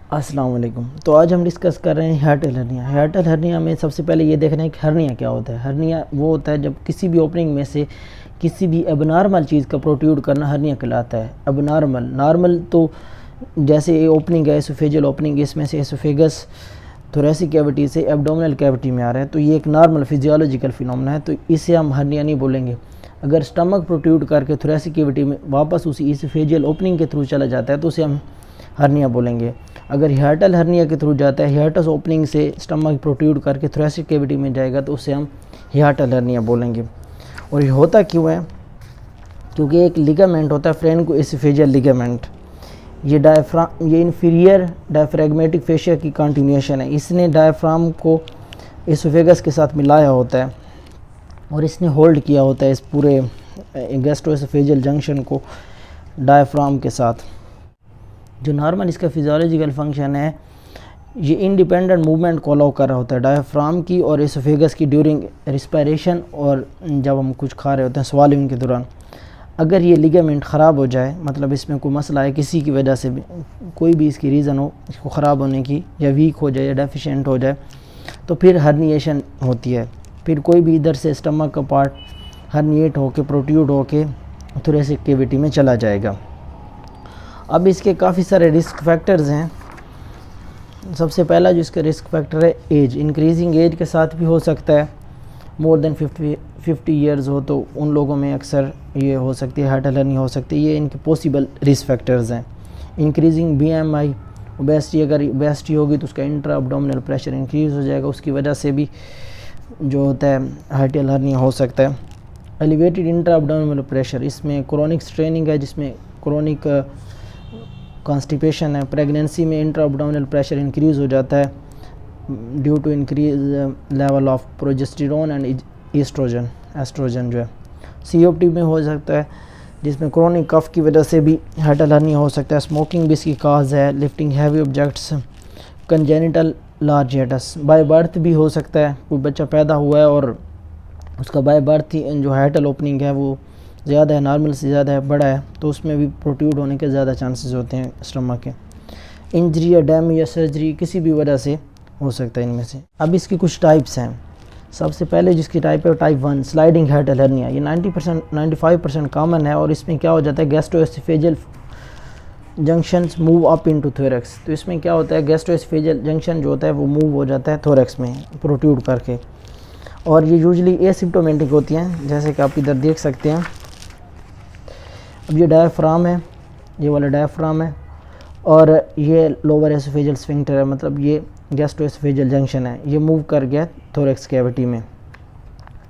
अस्सलाम वालेकुम। तो आज हम डिस्कस कर रहे हैं हार्टल हर्निया। हार्टल हर्निया में सबसे पहले ये देखना है कि हर्निया क्या होता है। हर्निया वो होता है जब किसी भी ओपनिंग में से किसी भी एबनॉर्मल चीज़ का प्रोट्रूड करना हर्निया कहलाता है। एबनॉर्मल, नॉर्मल तो जैसे ये ओपनिंग है एसोफेजियल ओपनिंग, इसमें से एसोफेगस थोरेसिक कैविटी से एब्डोमिनल कैविटी में आ रहा है, तो ये एक नॉर्मल फिजियोलॉजिकल फिनोमेना है, तो इसे हम हर्निया नहीं बोलेंगे। अगर स्टमक प्रोट्रूड करके थोरेसिक कैविटी में वापस उसी एसोफेजियल ओपनिंग के थ्रू चला जाता है तो उसे हम हर्निया बोलेंगे। अगर हियाटल हर्निया के थ्रू जाता है, हियाटस ओपनिंग से स्टमक प्रोट्रूड करके थोरेसिक कैविटी में जाएगा तो उसे हम हियाटल हर्निया बोलेंगे। और ये होता क्यों है? क्योंकि एक लिगामेंट होता है फ्रेंको एसोफेजियल लिगामेंट, ये इन्फीरियर डायफ्रैग्मेटिक फेशिया की कंटिन्यूएशन है। इसने डायफ्राम को एसोफेगस के साथ मिलाया होता है और इसने होल्ड किया होता है इस पूरे गैस्ट्रोएसोफेजियल जंक्शन को डायफ्राम के साथ। जो नॉर्मल इसका फिजियोलॉजिकल फंक्शन है, ये इंडिपेंडेंट मूवमेंट को अलाउ कर रहा होता है डायफ्राम की और एसोफेगस की ड्यूरिंग रिस्पायरेशन और जब हम कुछ खा रहे होते हैं स्वॉलिंग के दौरान। अगर ये लिगामेंट ख़राब हो जाए, मतलब इसमें कोई मसला है किसी की वजह से भी, कोई भी इसकी रीज़न हो इसको ख़राब होने की, या वीक हो जाए या डेफिशिएंट हो जाए, तो फिर हर्निएशन होती है। फिर कोई भी इधर से स्टमक का पार्ट हर्निएट होके प्रोट्रूड होके थोरेसिक कैविटी में चला जाएगा। अब इसके काफ़ी सारे रिस्क फैक्टर्स हैं। सबसे पहला जो इसका रिस्क फैक्टर है एज, इंक्रीजिंग एज के साथ भी हो सकता है। मोर देन 50 ईयर्स हो तो उन लोगों में अक्सर ये हो सकती है हार्टल हर्निया हो सकती है। ये इनके पॉसिबल रिस्क फैक्टर्स हैं। इंक्रीजिंग BMI, ओबेसिटी, अगर ओबेसिटी होगी तो उसका इंट्रा एब्डोमिनल प्रेशर इंक्रीज़ हो जाएगा, उसकी वजह से भी जो होता है हार्टल हर्निया हो सकता है। एलिवेटेड इंट्रा एब्डोमिनल प्रेशर, इसमें क्रोनिक स्ट्रेनिंग है जिसमें क्रोनिक कॉन्स्टिपेशन है। प्रेगनेंसी में इंट्रा एब्डोमिनल प्रेशर इंक्रीज़ हो जाता है due to increase level of progesterone and oestrogen जो है। COPD में हो सकता है जिसमें क्रोनिक कफ की वजह से भी हार्टल हर्निया हो सकता है। स्मोकिंग भी इसकी काज है। Lifting heavy objects, congenital large हियाटस, by birth भी हो सकता है। कोई बच्चा पैदा हुआ है और उसका बाय बर्थ ही जो हार्टल ओपनिंग है वो ज़्यादा है, नॉर्मल से ज़्यादा है, बड़ा है, तो उसमें भी प्रोट्रूड होने के ज़्यादा चांसेस होते हैं स्टमक के। इंजरी या डैमेज या सर्जरी किसी भी वजह से हो सकता है इनमें से। अब इसकी कुछ टाइप्स हैं। सबसे पहले जिसकी टाइप है टाइप 1 स्लाइडिंग हार्टल हर्निया। ये 95% कॉमन है और इसमें क्या हो जाता है gastro-oesophageal junctions move up into thorax. तो इसमें क्या होता है गैस्ट्रोएसोफेजियल जंक्शन जो होता है वो मूव हो जाता है थोरैक्स में प्रोट्रूड करके, और ये यूजुअली एसिम्प्टोमेटिक होती हैं जैसे कि आप इधर देख सकते हैं। अब ये डायफ्राम है, ये वाला डायफ्राम है, और ये लोअर एसोफेजियल स्फिंक्टर है, मतलब ये गैस्ट्रोएसोफेजियल जंक्शन है, ये मूव कर गया थोरैक्स कैविटी में।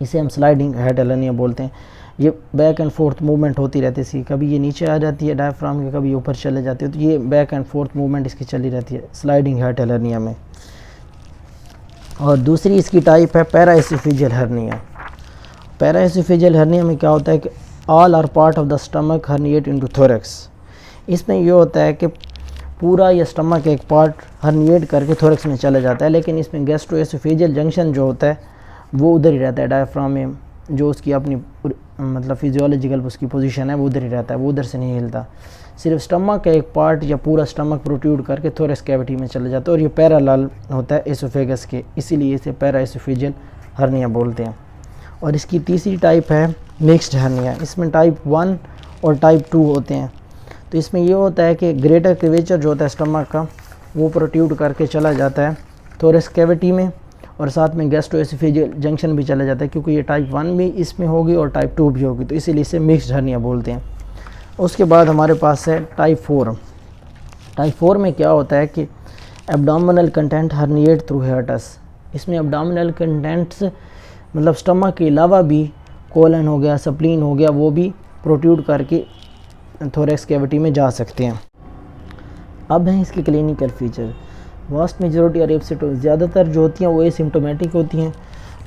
इसे हम स्लाइडिंग हार्टल हर्निया बोलते हैं। ये बैक एंड फोर्थ मूवमेंट होती रहती है इसकी, कभी ये नीचे आ जाती है डायफ्राम के, कभी ऊपर चले जाती है, तो ये बैक एंड फोर्थ मूवमेंट इसकी चली रहती है स्लाइडिंग हार्टल हर्निया में। और दूसरी इसकी टाइप है पैराएसोफेजियल हर्निया। पैराएसोफेजियल हर्निया में क्या होता है कि all or part of the stomach herniate into thorax. इसमें ये होता है कि पूरा या स्टमक एक पार्ट हर्निएट करके थोरैक्स में चला जाता है, लेकिन इसमें गैस्ट्रोएसोफेजियल जंक्शन जो होता है वो उधर ही रहता है डायफ्राम में, जो उसकी अपनी मतलब फिजियोलॉजिकल उसकी पोजीशन है वो उधर ही रहता है, वो उधर से नहीं हिलता। सिर्फ स्टमक का एक पार्ट या पूरा स्टमक प्रोट्रूड करके थोरैक्स कैविटी में चला जाता है, और ये पैरेलल होता है एसोफेगस के, इसीलिए इसे पैराएसोफेजियल हर्निया बोलते हैं। और इसकी तीसरी टाइप है मिक्स्ड हर्निया। इसमें टाइप 1 और टाइप 2 होते हैं। तो इसमें ये होता है कि ग्रेटर कर्वेचर जो होता है स्टमक का वो प्रोट्रूड करके चला जाता है थोरैक्स कैविटी में, और साथ में गैस्ट्रोएसोफेजियल जंक्शन भी चला जाता है, क्योंकि ये टाइप 1 भी इसमें होगी और टाइप 2 भी होगी, तो इसीलिए इसे मिक्स्ड हर्निया बोलते हैं। उसके बाद हमारे पास है टाइप 4। टाइप 4 में क्या होता है कि एब्डोमिनल कंटेंट हर्निएट थ्रू हियाटस। इसमें एब्डोमिनल कंटेंट्स मतलब स्टमक के अलावा भी कोलन हो गया, स्प्लीन हो गया, वो भी प्रोट्रूड करके थोरैक्स कैविटी में जा सकते हैं। अब हैं इसके क्लिनिकल फीचर। वास्ट मेजॉरिटी और एब्सेटो ज़्यादातर जो होती हैं वो एसिम्प्टोमेटिक होती हैं।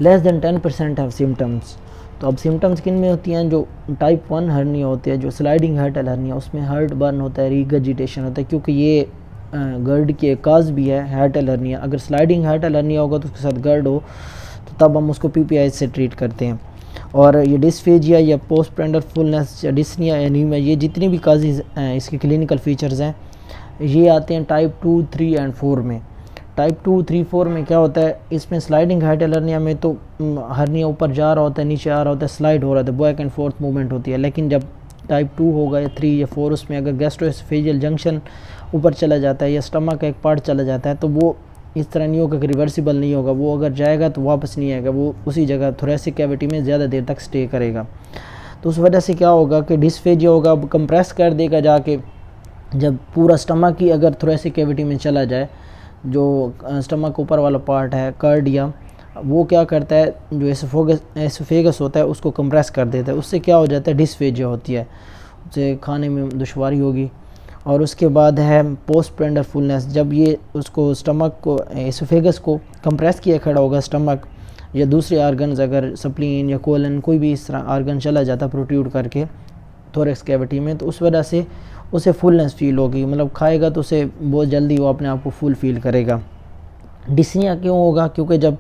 Less than 10% have symptoms. तो अब सिम्टम्स किन में होती हैं? जो टाइप 1 हर्निया होती है, जो स्लाइडिंग हार्टल हर्निया, उसमें हार्ट बर्न होता है, रिगर्जिटेशन होता है, क्योंकि ये गर्ड की एक काज भी है हार्टल हर्निया। अगर स्लाइडिंग हार्टल हर्निया होगा तो उसके साथ गर्ड हो तो तब हम उसको PPI से ट्रीट करते हैं। और ये डिस्फेजिया या पोस्ट प्रेंडर फुलनेस या डिस्निया एनीमिया, ये जितनी भी काजेज़ इसके क्लिनिकल फीचर्स हैं ये आते हैं टाइप 2, 3 एंड 4 में। टाइप 2, 3, 4 में क्या होता है, इसमें स्लाइडिंग हाइटल हर्निया में तो हर्निया ऊपर जा रहा होता है, नीचे आ रहा होता है, स्लाइड हो रहा है, बैक एंड फोर्थ मूवमेंट होती है। लेकिन जब टाइप 2 होगा या 3 या 4, उसमें अगर गैस्ट्रोएसोफेजियल जंक्शन ऊपर चला जाता है या स्टमक का एक पार्ट चला जाता है, तो वो इस तरह नहीं होगा कि रिवर्सिबल नहीं होगा, वो अगर जाएगा तो वापस नहीं आएगा, वो उसी जगह थोरेसिक कैविटी में ज़्यादा देर तक स्टे करेगा। तो उस वजह से क्या होगा कि डिस्फेजिया होगा, कंप्रेस कर देगा जाके। जब पूरा स्टमक ही अगर थोरेसिक कैविटी में चला जाए, जो स्टमक ऊपर वाला पार्ट है कार्डिया, वो क्या करता है, जो एसोफेगस होता है उसको कंप्रेस कर देता है। उससे क्या हो जाता है, डिस्फेजिया होती है, उससे खाने में दुश्वारी होगी। और उसके बाद है पोस्ट प्रेंडर फुलनेस। जब ये उसको स्टमक को एसोफेगस को कंप्रेस किया खड़ा होगा स्टमक या दूसरे आर्गन्स, अगर स्प्लीन या कोलन कोई भी इस तरह आर्गन चला जाता प्रोट्रूड करके थोरेक्स कैविटी में, तो उस वजह से उसे फुलनेस फील होगी, मतलब खाएगा तो उसे बहुत जल्दी वो अपने आप को फुल फील करेगा। डिस्निया क्यों होगा, क्योंकि जब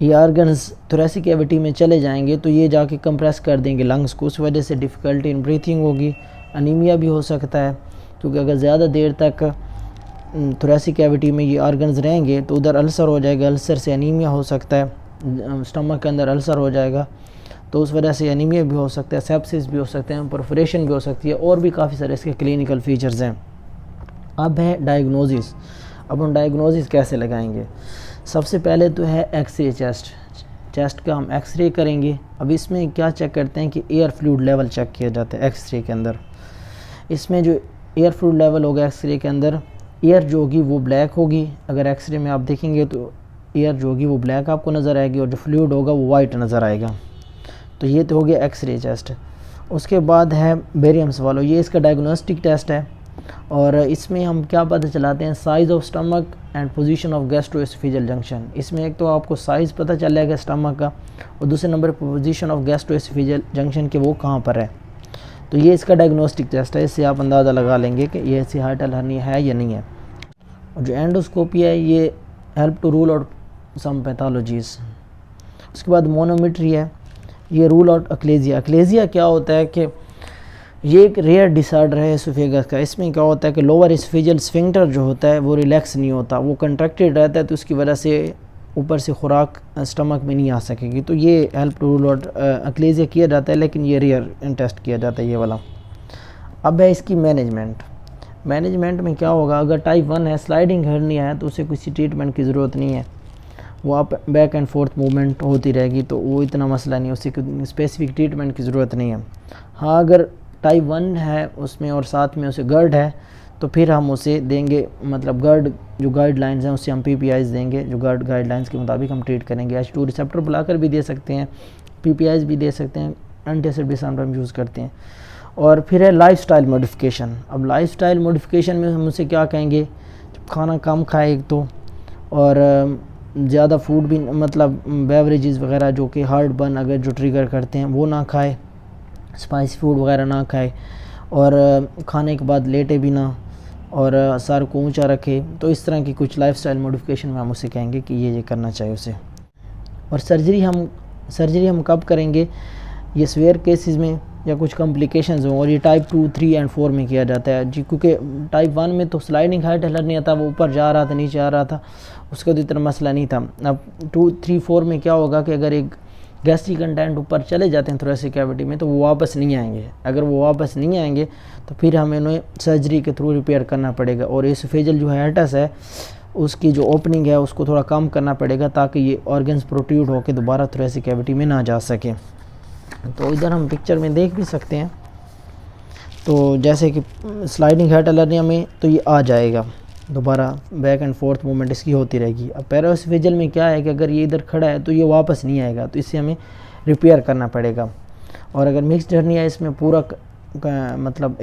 ये आर्गन्स थोरेसिक कैविटी में चले जाएंगे तो ये जाके कंप्रेस कर देंगे लंग्स को, उस वजह से डिफ़िकल्टी इन ब्रीथिंग होगी। अनीमिया भी हो सकता है, क्योंकि अगर ज़्यादा देर तक थोरेसिक कैविटी में ये आर्गन्स रहेंगे तो उधर अल्सर हो जाएगा, अल्सर से अनीमिया हो सकता है, स्टमक के अंदर अल्सर हो जाएगा, तो उस वजह से एनीमिया भी हो सकता है, सेप्सिस भी हो सकते हैं, परफोरेशन भी हो सकती है, और भी काफ़ी सारे इसके क्लिनिकल फीचर्स हैं। अब है डायग्नोसिस। अब हम डायग्नोसिस कैसे लगाएंगे, सबसे पहले तो है एक्सरे चेस्ट का हम एक्सरे करेंगे। अब इसमें क्या चेक करते हैं कि एयर फ्लूइड लेवल चेक किया जाता है एक्सरे के अंदर। इसमें जो एयर फ्लूइड लेवल होगा एक्सरे के अंदर, एयर जो होगी वो ब्लैक होगी, अगर एक्सरे में आप देखेंगे तो एयर जो होगी वो ब्लैक आपको नज़र आएगी, और जो फ्लूइड होगा वो वाइट नज़र आएगा। तो ये तो हो गया एक्सरे चेस्ट। उसके बाद है बेरियम स्वालो, ये इसका डायग्नोस्टिक टेस्ट है, और इसमें हम क्या पता चलाते हैं, size of stomach and position of gastro-oesophageal junction. इसमें एक तो आपको साइज़ पता चल जाएगा स्टमक का, और दूसरे number position of gastro-oesophageal junction के वो कहाँ पर है। तो ये इसका डायग्नोस्टिक टेस्ट है, इससे आप अंदाज़ा लगा लेंगे कि ये ऐसी हाइटल हर्निया है या नहीं है। और जो एंडोस्कोपी है ये help to rule out some pathologies. उसके बाद मोनोमेट्री है, ये रूल आउट अक्लेजिया। अक्लेजिया क्या होता है कि ये एक रेयर डिसऑर्डर है एसोफेगस का। इसमें क्या होता है कि लोअर एसोफेजियल स्फिंक्टर जो होता है वो रिलैक्स नहीं होता, वो कंट्रैक्टेड रहता है, तो उसकी वजह से ऊपर से खुराक स्टमक में नहीं आ सकेगी। तो ये हेल्प टू रूल आउट अक्लेजिया किया जाता है, लेकिन ये रेयर टेस्ट किया जाता है ये वाला। अब है इसकी मैनेजमेंट में क्या होगा, अगर टाइप 1 है, स्लाइडिंग हर्निया है, तो उसे किसी ट्रीटमेंट की ज़रूरत नहीं है, वो आप बैक एंड फोर्थ मूवमेंट होती रहेगी, तो वो इतना मसला नहीं है, उससे स्पेसिफिक ट्रीटमेंट की ज़रूरत नहीं है। हाँ, अगर टाइप 1 है उसमें और साथ में उसे गर्ड है, तो फिर हम उसे देंगे, मतलब गर्ड जो गाइडलाइंस हैं उससे हम PPIs देंगे, जो गर्ड गाइडलाइंस के मुताबिक हम ट्रीट करेंगे। H2 रिसेप्टर बुलाकर भी दे सकते हैं, PPIs भी दे सकते हैं, एंटीएसिड भी समटाइम यूज़ करते हैं। और फिर है लाइफस्टाइल मॉडिफिकेशन। अब लाइफस्टाइल मॉडिफिकेशन में हम उसे क्या कहेंगे, खाना कम खाए एक तो, और ज़्यादा फूड भी, मतलब बेवरेजेस वगैरह जो कि हार्ट बर्न अगर जो ट्रिगर करते हैं वो ना खाए, स्पाइसी फूड वगैरह ना खाए, और खाने के बाद लेटे भी ना, और सर को ऊंचा रखे। तो इस तरह की कुछ लाइफस्टाइल मॉडिफिकेशन में हम उसे कहेंगे कि ये करना चाहिए उसे। और सर्जरी हम कब करेंगे, ये सीवियर केसेस में या कुछ कॉम्प्लिकेशंस हों, और ये टाइप 2, 3 एंड 4 में किया जाता है जी, क्योंकि टाइप 1 में तो स्लाइडिंग हाइट हलर नहीं आता, वो ऊपर जा रहा था नीचे आ रहा था, उसका तो इतना मसला नहीं था। अब 2, 3, 4 में क्या होगा कि अगर एक गैस्ट्रिक कंटेंट ऊपर चले जाते हैं थोरेसिक कैविटी में, तो वो वापस नहीं आएंगे। अगर वो वापस नहीं आएंगे तो फिर हमें उन्हें सर्जरी के थ्रू रिपेयर करना पड़ेगा, और एसोफेजियल जो हाइटस है उसकी जो ओपनिंग है उसको थोड़ा कम करना पड़ेगा, ताकि ये ऑर्गन्स प्रोट्रूड होकर दोबारा थोरेसिक कैविटी में ना जा सके। तो इधर हम पिक्चर में देख भी सकते हैं, तो जैसे कि स्लाइडिंग हाइटल हर्निया में तो ये आ जाएगा दोबारा, बैक एंड फोर्थ मूवमेंट इसकी होती रहेगी। अब पैराएसोफेजियल में क्या है कि अगर ये इधर खड़ा है तो ये वापस नहीं आएगा, तो इससे हमें रिपेयर करना पड़ेगा। और अगर मिक्स्ड हर्निया है, इसमें पूरा मतलब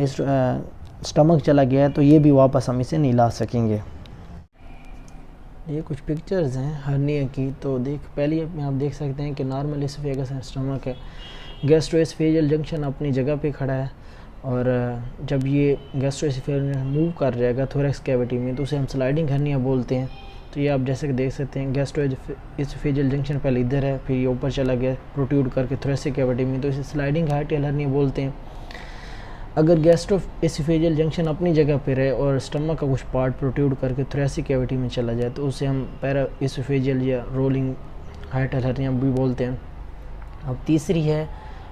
स्टमक चला गया है, तो ये भी वापस हम इसे नहीं ला सकेंगे। ये कुछ पिक्चर्स हैं हर्निया की, तो पहले में आप देख सकते हैं कि नॉर्मल एसोफेगस स्टमक है, गैस्ट्रोएसोफेजियल जंक्शन अपनी जगह पे खड़ा है, और जब ये गैस्ट्रोएसोफेजियल मूव कर जाएगा थोरेक्स कैविटी में तो उसे हम स्लाइडिंग हर्निया बोलते हैं। तो ये आप जैसे कि देख सकते हैं, गैस्ट्रोएसोफेजियल जंक्शन पहले इधर है, फिर ये ऊपर चला गया प्रोट्रूड करके थोरेसिक कैविटी में, तो इसे स्लाइडिंग हाइटल हर्निया बोलते हैं। अगर गैस्ट्रो एसोफेजियल जंक्शन अपनी जगह पे रहे और स्टमक का कुछ पार्ट प्रोट्रूड करके थोरेसिक कैविटी में चला जाए तो उसे हम पैरा एसोफेजियल या रोलिंग हाइटल हर्निया भी बोलते हैं। अब तीसरी है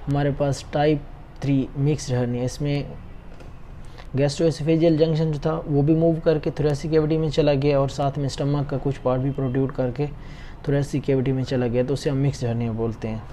हमारे पास टाइप 3 मिक्स्ड हर्निया। इसमें गैस्ट्रोएसोफेजियल जंक्शन जो था वो भी मूव करके थोरेसिक कैविटी में चला गया और साथ में स्टमक का कुछ पार्ट भी प्रोट्रूड करके थोरेसिक कैविटी में चला गया, तो उसे हम मिक्स्ड हर्निया बोलते हैं।